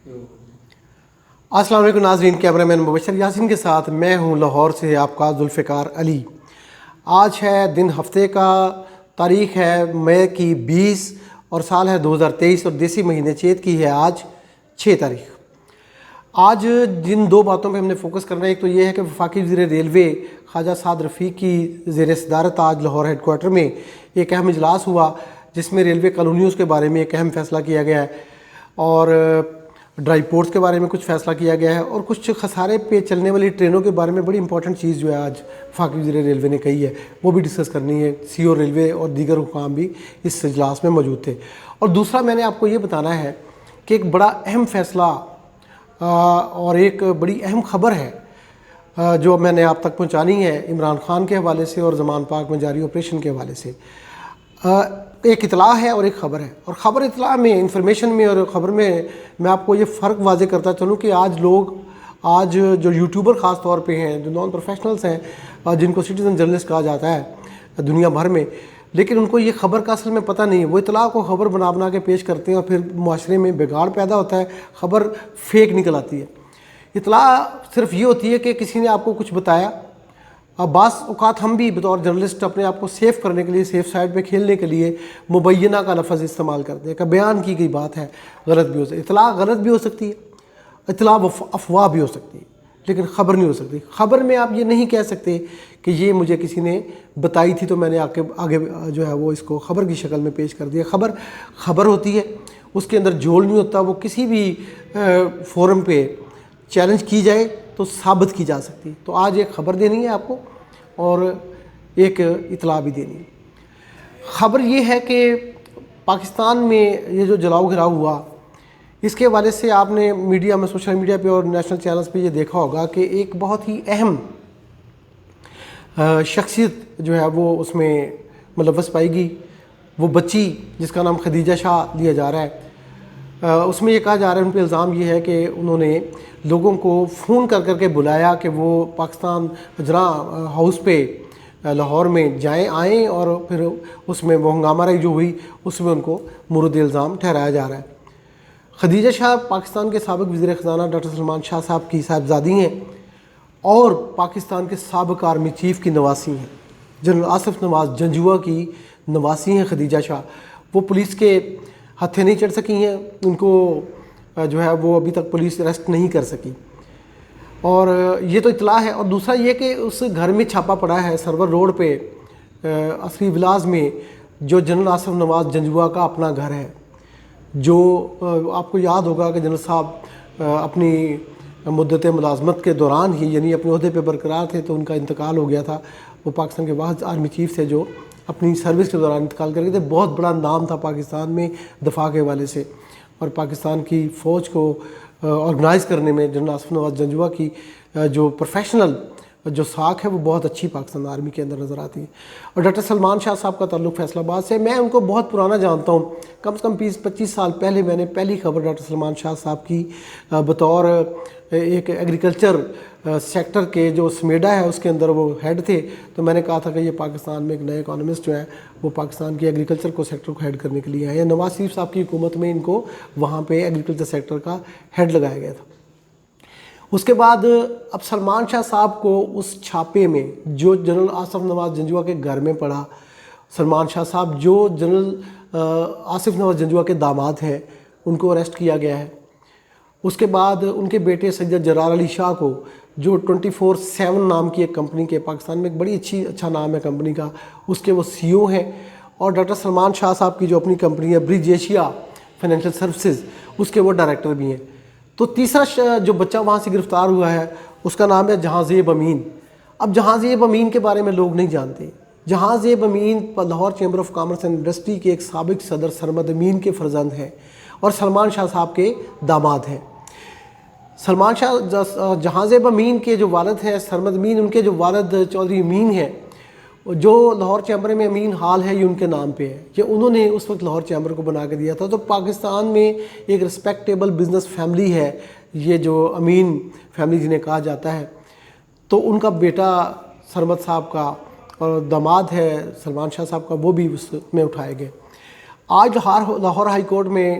السلام علیکم ناظرین، کیمرہ مین مبشر یاسین کے ساتھ میں ہوں لاہور سے آپ کا ذوالفقار علی۔ آج ہے دن ہفتے کا، تاریخ ہے مئی کی 20 اور سال ہے 2023 اور دیسی مہینے چیت کی ہے آج 6 تاریخ۔ آج جن دو باتوں پہ ہم نے فوکس کرنا ہے، ایک تو یہ ہے کہ وفاقی وزیر ریلوے خواجہ سعد رفیق کی زیر صدارت آج لاہور ہیڈ کوارٹر میں ایک اہم اجلاس ہوا، جس میں ریلوے کالونیوں کے بارے میں ایک اہم فیصلہ کیا گیا ہے اور ڈرائی پورٹس کے بارے میں کچھ فیصلہ کیا گیا ہے اور کچھ خسارے پہ چلنے والی ٹرینوں کے بارے میں بڑی امپورٹنٹ چیز جو ہے آج وفاقی وزیر ریلوے نے کہی ہے، وہ بھی ڈسکس کرنی ہے۔ سی او ریلوے اور دیگر حکام بھی اس اجلاس میں موجود تھے۔ اور دوسرا میں نے آپ کو یہ بتانا ہے کہ ایک بڑا اہم فیصلہ اور ایک بڑی اہم خبر ہے جو میں نے آپ تک پہنچانی ہے عمران خان کے حوالے سے اور زمان پاک میں جاری آپریشن کے حوالے سے۔ ایک اطلاع ہے اور ایک خبر ہے، اور خبر اطلاع میں، انفارمیشن میں اور خبر میں آپ کو یہ فرق واضح کرتا چلوں کہ آج جو یوٹیوبر خاص طور پہ ہیں، جو نان پروفیشنلز ہیں، جن کو سٹیزن جرنلسٹ کہا جاتا ہے دنیا بھر میں، لیکن ان کو یہ خبر کا اصل میں پتہ نہیں ہے۔ وہ اطلاع کو خبر بنا کے پیش کرتے ہیں اور پھر معاشرے میں بگاڑ پیدا ہوتا ہے، خبر فیک نکل آتی ہے۔ اطلاع صرف یہ ہوتی ہے کہ کسی نے آپ کو کچھ بتایا۔ اب بعض اوقات ہم بھی بطور جرنلسٹ اپنے آپ کو سیف کرنے کے لیے، سیف سائڈ پہ کھیلنے کے لیے مبینہ کا لفظ استعمال کرتے ہیں کہ بیان کی گئی بات ہے، غلط بھی ہو سکتی ہے۔ اطلاع غلط بھی ہو سکتی ہے، اطلاع افواہ بھی ہو سکتی ہے، لیکن خبر نہیں ہو سکتی۔ خبر میں آپ یہ نہیں کہہ سکتے کہ یہ مجھے کسی نے بتائی تھی تو میں نے آگے جو ہے وہ اس کو خبر کی شکل میں پیش کر دیا۔ خبر ہوتی ہے، اس کے اندر جھول نہیں ہوتا، وہ کسی بھی فورم پہ چیلنج کی جائے تو ثابت کی جا سکتی۔ تو آج ایک خبر دینی ہے آپ کو اور ایک اطلاع بھی دینی ہے۔ خبر یہ ہے کہ پاکستان میں یہ جو جلاؤ گھراؤ ہوا، اس کے حوالے سے آپ نے میڈیا میں، سوشل میڈیا پہ اور نیشنل چینلز پہ یہ دیکھا ہوگا کہ ایک بہت ہی اہم شخصیت جو ہے وہ اس میں ملوث پائی گئی۔ وہ بچی جس کا نام خدیجہ شاہ لیا جا رہا ہے، اس میں یہ کہا جا رہا ہے، ان پہ الزام یہ ہے کہ انہوں نے لوگوں کو فون کر کے بلایا کہ وہ پاکستان اجراء ہاؤس پہ لاہور میں آئیں اور پھر اس میں وہ ہنگامہ رای جو ہوئی اس میں ان کو مورد الزام ٹھہرایا جا رہا ہے۔ خدیجہ شاہ پاکستان کے سابق وزیر خزانہ ڈاکٹر سلمان شاہ صاحب کی صاحبزادی ہیں اور پاکستان کے سابق آرمی چیف کی نواسی ہیں، جنرل آصف نواز جنجوعہ کی نواسی ہیں خدیجہ شاہ۔ وہ پولیس کے ہتھے نہیں چڑھ سکی ہیں، ان کو جو ہے وہ ابھی تک پولیس اریسٹ نہیں کر سکی، اور یہ تو اطلاع ہے۔ اور دوسرا یہ کہ اس گھر میں چھاپا پڑا ہے سرور روڈ پہ عصری ولاز میں، جو جنرل آصف نواز جنجوعہ کا اپنا گھر ہے، جو آپ کو یاد ہوگا کہ جنرل صاحب اپنی مدت ملازمت کے دوران ہی، یعنی اپنے عہدے پہ برقرار تھے تو ان کا انتقال ہو گیا تھا۔ وہ پاکستان کے واحد آرمی چیف تھے جو اپنی سروس کے دوران انتقال کر گئے تھے۔ بہت بڑا نام تھا پاکستان میں دفاع کے حوالے سے، اور پاکستان کی فوج کو آرگنائز کرنے میں جنرل آصف نواز جنجوعہ کی جو پروفیشنل جو ساکھ ہے وہ بہت اچھی پاکستان آرمی کے اندر نظر آتی ہے۔ اور ڈاکٹر سلمان شاہ صاحب کا تعلق فیصل آباد سے، میں ان کو بہت پرانا جانتا ہوں، کم سے کم 25 سال پہلے میں نے پہلی خبر ڈاکٹر سلمان شاہ صاحب کی بطور ایک ایگریکلچر سیکٹر کے جو سمیڈا ہے اس کے اندر وہ ہیڈ تھے، تو میں نے کہا تھا کہ یہ پاکستان میں ایک نئے اکانومسٹ جو ہیں وہ پاکستان کی ایگریکلچر کو سیکٹر کو ہیڈ کرنے کے لیے آئے ہیں۔ نواز شریف صاحب کی حکومت میں ان کو وہاں پہ ایگریکلچر سیکٹر کا ہیڈ لگایا گیا تھا۔ اس کے بعد اب سلمان شاہ صاحب کو اس چھاپے میں جو جنرل آصف نواز جنجوعہ کے گھر میں پڑا، سلمان شاہ صاحب جو جنرل آصف نواز جنجوعہ کے داماد ہیں ان کو اریسٹ کیا گیا ہے۔ اس کے بعد ان کے بیٹے سید جرار علی شاہ کو، جو 24/7 نام کی ایک کمپنی کے، پاکستان میں ایک بڑی اچھا نام ہے کمپنی کا، اس کے وہ سی او ہیں، اور ڈاکٹر سلمان شاہ صاحب کی جو اپنی کمپنی ہے برج ایشیا فائنینشیل سروسز، اس کے وہ ڈائریکٹر بھی ہیں۔ تو تیسرا جو بچہ وہاں سے گرفتار ہوا ہے اس کا نام ہے جہانزیب امین۔ اب جہانزیب امین کے بارے میں لوگ نہیں جانتے۔ Jahanzeb Amin Lahore chamber of commerce and industry کے ایک سابق صدر سرمد امین کے فرزند ہیں اور سلمان شاہ صاحب کے داماد ہیں۔ سلمان شاہ جہانزیب امین کے جو والد ہیں سرمد امین، ان کے جو والد چودھری امین ہیں، جو لاہور چیمبر میں امین ہال ہے یہ ان کے نام پہ ہے، یہ انہوں نے اس وقت لاہور چیمبر کو بنا کے دیا تھا۔ تو پاکستان میں ایک رسپیکٹیبل بزنس فیملی ہے یہ جو امین فیملی جنہیں کہا جاتا ہے، تو ان کا بیٹا سرمد صاحب کا اور داماد ہے سلمان شاہ صاحب کا، وہ بھی اس میں اٹھائے گئے۔ آج لاہور ہائی کورٹ میں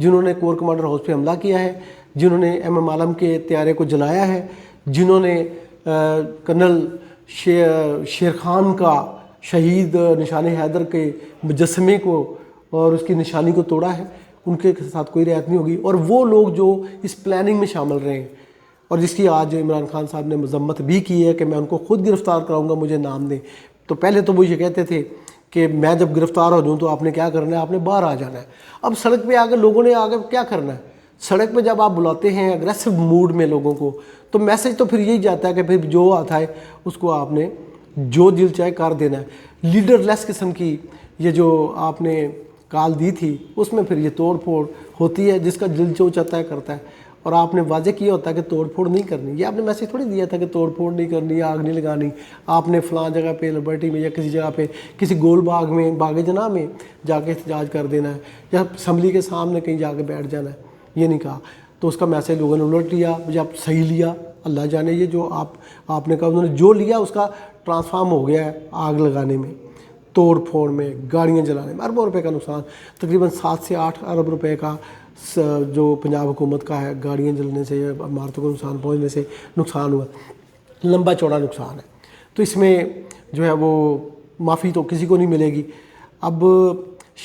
جنہوں نے کور کمانڈر ہاؤس پہ حملہ کیا ہے، جنہوں نے ایم عالم کے طیارے کو جلایا ہے، جنہوں نے کرنل شیر خان کا شہید نشان حیدر کے مجسمے کو اور اس کی نشانی کو توڑا ہے، ان کے ساتھ کوئی رعایت نہیں ہوگی۔ اور وہ لوگ جو اس پلاننگ میں شامل رہے ہیں اور جس کی آج عمران خان صاحب نے مذمت بھی کی ہے کہ میں ان کو خود گرفتار کراؤں گا، مجھے نام دیں، تو پہلے تو وہ یہ کہتے تھے کہ میں جب گرفتار ہو جاؤں تو آپ نے کیا کرنا ہے، آپ نے باہر آ جانا ہے۔ اب سڑک پہ آ کے لوگوں نے آگے کیا کرنا ہے؟ سڑک پہ جب آپ بلاتے ہیں اگریسو موڈ میں لوگوں کو، تو میسج تو پھر یہی جاتا ہے کہ پھر جو آتا ہے اس کو آپ نے جو دل چاہے کر دینا ہے۔ لیڈر لیس قسم کی یہ جو آپ نے کال دی تھی، اس میں پھر یہ توڑ پھوڑ ہوتی ہے، جس کا دل جو چاہتا ہے کرتا ہے، اور آپ نے واضح کیا ہوتا ہے کہ توڑ پھوڑ نہیں کرنی۔ یہ آپ نے میسج تھوڑی دیا تھا کہ توڑ پھوڑ نہیں کرنی، آگ نہیں لگانی۔ آپ نے فلاں جگہ پہ لبرٹی میں یا کسی جگہ پہ کسی گول باغ میں، باغ جناح میں جا کے احتجاج کر دینا ہے، یا اسمبلی کے سامنے کہیں جا کے بیٹھ جانا ہے، یہ نہیں کہا۔ تو اس کا میسج لوگوں نے الٹ لیا، جب صحیح لیا اللہ جانے، یہ جو آپ نے کہا انہوں نے جو لیا اس کا ٹرانسفارم ہو گیا ہے آگ لگانے میں، توڑ پھوڑ میں، گاڑیاں جلانے میں، اربوں روپے کا نقصان، تقریباً 7 سے 8 ارب روپے کا جو پنجاب حکومت کا ہے گاڑیاں جلنے سے یا عمارتوں کو نقصان پہنچنے سے نقصان ہوا، لمبا چوڑا نقصان ہے۔ تو اس میں جو ہے وہ معافی تو کسی کو نہیں ملے گی۔ اب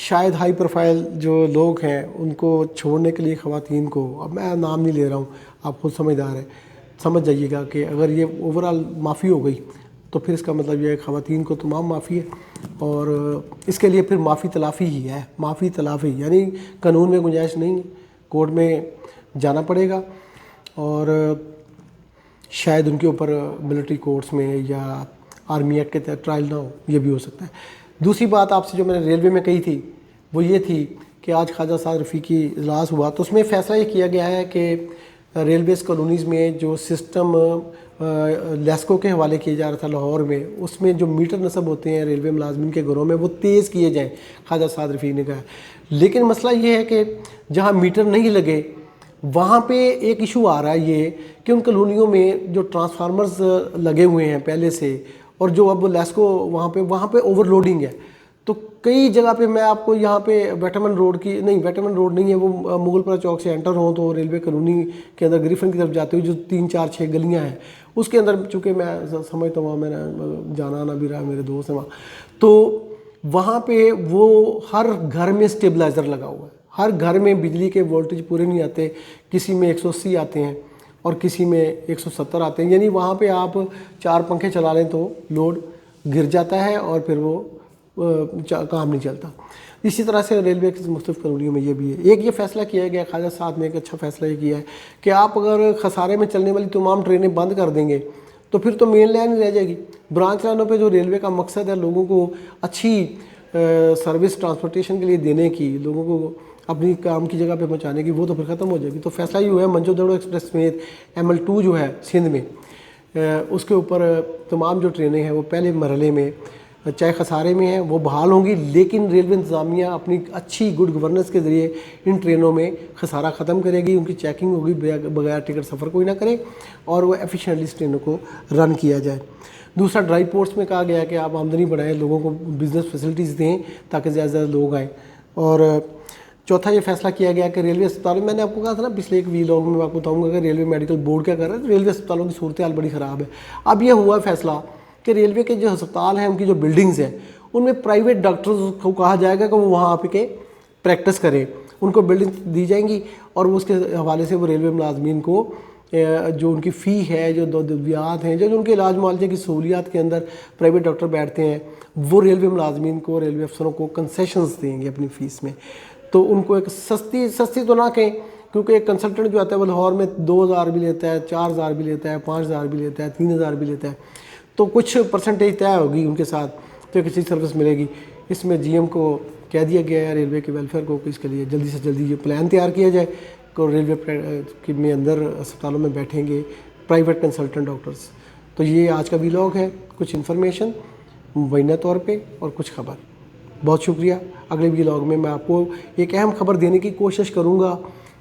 شاید ہائی پروفائل جو لوگ ہیں ان کو چھوڑنے کے لیے خواتین کو، اب میں نام نہیں لے رہا ہوں، آپ خود سمجھدار ہیں، سمجھ جائیے گا کہ اگر یہ اوورال معافی ہو گئی تو پھر اس کا مطلب یہ ہے خواتین کو تمام معافی ہے، اور اس کے لیے پھر معافی تلافی ہی ہے، معافی تلافی، یعنی قانون میں گنجائش نہیں ہے، کورٹ میں جانا پڑے گا، اور شاید ان کے اوپر ملٹری کورٹس میں یا آرمی ایکٹ کے تحت ٹرائل نہ ہو، یہ بھی ہو سکتا ہے۔ دوسری بات آپ سے جو میں نے ریلوے میں کہی تھی وہ یہ تھی کہ آج خواجہ سعد رفیقی اجلاس ہوا، تو اس میں فیصلہ یہ کیا گیا ہے کہ ریلویز کالونیز میں جو سسٹم لیسکو کے حوالے کیا جا رہا تھا لاہور میں، اس میں جو میٹر نصب ہوتے ہیں ریلوے ملازمین کے گھروں میں وہ تیز کیے جائیں، خواجہ سعد رفیق نے کہا۔ لیکن مسئلہ یہ ہے کہ جہاں میٹر نہیں لگے وہاں پہ ایک ایشو آ رہا ہے یہ کہ ان کالونیوں میں جو ٹرانسفارمرز لگے ہوئے ہیں پہلے سے، اور جو اب لیسکو وہاں پہ اوور لوڈنگ ہے، تو کئی جگہ پہ میں آپ کو یہاں پہ ویٹامن روڈ کی نہیں، ویٹامن روڈ نہیں ہے، وہ مغل پورہ چوک سے انٹر ہوں تو ریلوے کالونی کے اندر گریفن کی طرف جاتے ہوئے جو 3 4 6 گلیاں ہیں اس کے اندر، چونکہ میں سمجھتا ہوں میں نے جانا آنا بھی رہا، میرے دوست ہیں وہاں، تو وہاں پہ وہ ہر گھر میں اسٹیبلائزر لگا ہوا ہے، ہر گھر میں بجلی کے وولٹیج پورے نہیں آتے، کسی میں 180 آتے ہیں اور کسی میں 170 آتے ہیں، یعنی وہاں پہ آپ 4 پنکھے چلا لیں تو لوڈ گر جاتا ہے اور پھر وہ کام نہیں چلتا۔ اسی طرح سے ریلوے کی مختلف کالونیوں میں یہ بھی ہے۔ ایک یہ فیصلہ کیا گیا خواجہ صاحب نے، ایک اچھا فیصلہ یہ کیا ہے کہ آپ اگر خسارے میں چلنے والی تمام ٹرینیں بند کر دیں گے تو پھر تو مین لائن رہ جائے گی، برانچ لائنوں پہ جو ریلوے کا مقصد ہے لوگوں کو اچھی سروس ٹرانسپورٹیشن کے لیے دینے کی، لوگوں کو اپنی کام کی جگہ پہ پہنچانے کی، وہ تو پھر ختم ہو جائے گی۔ تو فیصلہ یہ ہوا ہے منجو دڑو ایکسپریس سمیت ML2 جو ہے سندھ میں، اس کے اوپر تمام جو ٹرینیں ہیں وہ پہلے مرحلے میں چاہے خسارے میں ہیں وہ بحال ہوں گی، لیکن ریلوے انتظامیہ اپنی اچھی گڈ گورننس کے ذریعے ان ٹرینوں میں خسارہ ختم کرے گی، ان کی چیکنگ ہوگی، بغیر ٹکٹ سفر کوئی نہ کرے اور وہ ایفیشینٹلی اس ٹرینوں کو رن کیا جائے۔ دوسرا ڈرائی پورٹس میں کہا گیا کہ آپ آمدنی بڑھائیں، لوگوں کو بزنس فیسلٹیز دیں تاکہ زیادہ سے زیادہ لوگ آئیں۔ اور چوتھا یہ فیصلہ کیا گیا کہ ریلوے اسپتالوں میں نے آپ کو کہا تھا نا پچھلے ایک ویلاگ میں آپ کو بتاؤں گا کہ ریلوے میڈیکل بورڈ کیا کر رہا ہے، ریلوے اسپتالوں کی صورتحال بڑی خراب ہے۔ اب یہ ہوا فیصلہ کہ ریلوے کے جو ہسپتال ہیں ان کی جو بلڈنگز ہیں ان میں پرائیویٹ ڈاکٹرز کو کہا جائے گا کہ وہ وہاں پہ کے پریکٹس کریں، ان کو بلڈنگ دی جائیں گی اور اس کے حوالے سے وہ ریلوے ملازمین کو جو ان کی فی ہے، جو ادویات ہیں، جو ان کے علاج معالجے کی سہولیات کے اندر پرائیویٹ ڈاکٹر بیٹھتے ہیں، وہ ریلوے ملازمین کو، ریلوے افسروں کو کنسیشنز دیں گے اپنی فیس میں۔ تو ان کو ایک سستی تو نہ کہیں، کیونکہ ایک کنسلٹنٹ جو آتا ہے وہ لاہور میں 2000 بھی لیتا ہے، 4000 بھی لیتا ہے، 5000 بھی لیتا ہے، 3000 بھی لیتا ہے، تو کچھ پرسنٹیج طے ہوگی ان کے ساتھ تو کسی سروس ملے گی۔ اس میں GM کو کہہ دیا گیا ہے ریلوے کے ویلفیئر کو کہ اس کے لیے جلدی سے جلدی یہ پلان تیار کیا جائے کہ ریلوے میں اندر اسپتالوں میں بیٹھیں گے پرائیویٹ کنسلٹنٹ ڈاکٹرز۔ تو یہ آج کا ویلاگ ہے، کچھ انفارمیشن مبینہ طور پہ اور کچھ خبر۔ بہت شکریہ۔ اگلے ویلاگ میں آپ کو ایک اہم خبر دینے کی کوشش کروں گا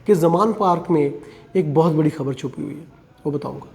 کہ زمان پارک میں ایک بہت بڑی خبر چھپی ہوئی ہے، وہ بتاؤں گا۔